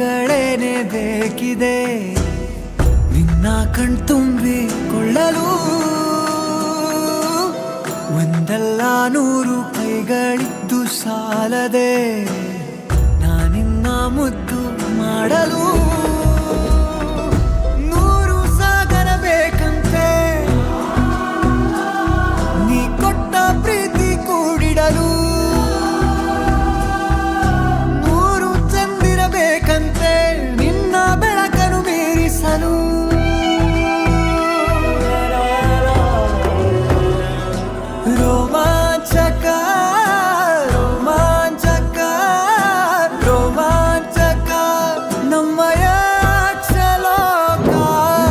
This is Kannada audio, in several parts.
ಕಣ್ಗಳೇನೆ ಬೇಕಿದೆ ನಿನ್ನ ಕಣ್ತುಂಬಿಕೊಳ್ಳಲು ಒಂದಲ್ಲ ನೂರು ಕೈಗಳಿದ್ದು ಸಾಲದೆ ನಾನಿನ್ನ ಮುದ್ದು ಮಾಡಲು ನೂರು ಸಾಗರ ಬೇಕಂತೆ ನೀ ಕೊಟ್ಟ ಪ್ರೀತಿ ಕೂಡಿಡಲು ನೂರು ಚಂದಿರಬೇಕಂತೆ ನಿನ್ನ ಬೆಳಕನ್ನು ಮೀರಿಸಲು ರೋಮಾಂಚಕ ರೋಮಾಂಚಕ ರೋಮಾಂಚಕ ನಮ್ಮಯ ಕ್ಷಲೋಕ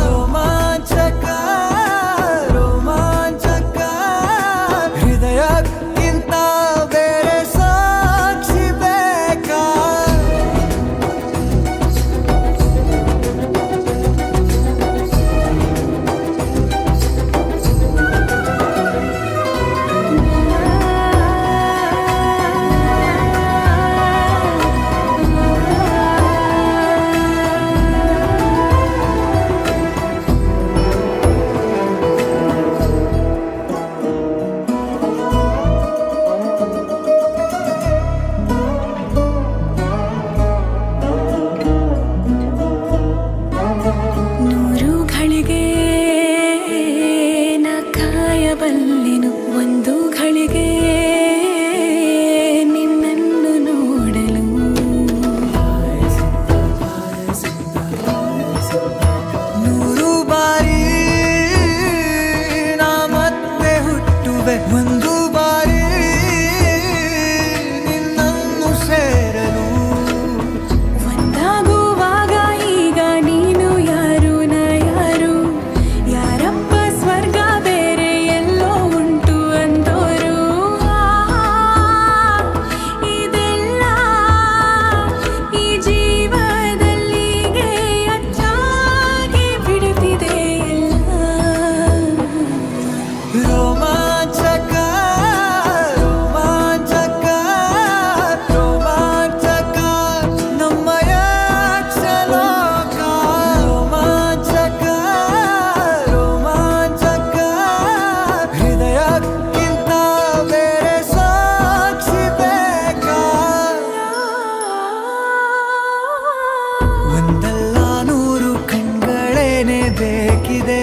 ರೋಮಾಂಚಕ ರೋಮಾಂಚಕ ಹೃದಯಕ್ಕಿಂತ ಬೇರೆ ಸಾಕ್ಷಿ ಬೇಕಾ ನೂರು ಘಳಿಗೆ ನಾ ಕಾಯಬಲ್ಲೆನು ಒಂದು ಘಳಿಗೆ ನಿನ್ನನ್ನು ನೋಡಲು ನೂರು ಬಾರಿ ನಾ ಮತ್ತೆ ಹುಟ್ಟುವೆ ಒಂದು ಬಾರಿ ನಿನ್ನನ್ನು ಸೇರಲು ಒಂದಾಗುವಾಗ ಈಗ ನೀನು ಯಾರು ನಾ ಯಾರು ಯಾರಪ್ಪ ಸ್ವರ್ಗ ಬೇರೆ ಎಲ್ಲೋ ಉಂಟು ಅಂದೋರು ಇದೆಲ್ಲ ಈ ಜೀವದಲ್ಲಿಗೆ ಅಚ್ಚಾಗಿ ಬಿಡುತ್ತಿದೆ ಎಲ್ಲ ರೋಮಾಂಚಕ ರೋಮಾಂಚಕ ರೋಮಾಂಚಕ ನಮ್ಮಯ ಕ್ಷಲೋಕ ರೋಮಾಂಚಕ ರೋಮಾಂಚಕ ಹೃದಯಕ್ಕಿಂತ ಬೇರೆ ಸಾಕ್ಷಿ ಬೇಕಾ ಒಂದಲ್ಲ ನೂರು ಕಣ್ಗಳೇನೆ ಬೇಕಿದೆ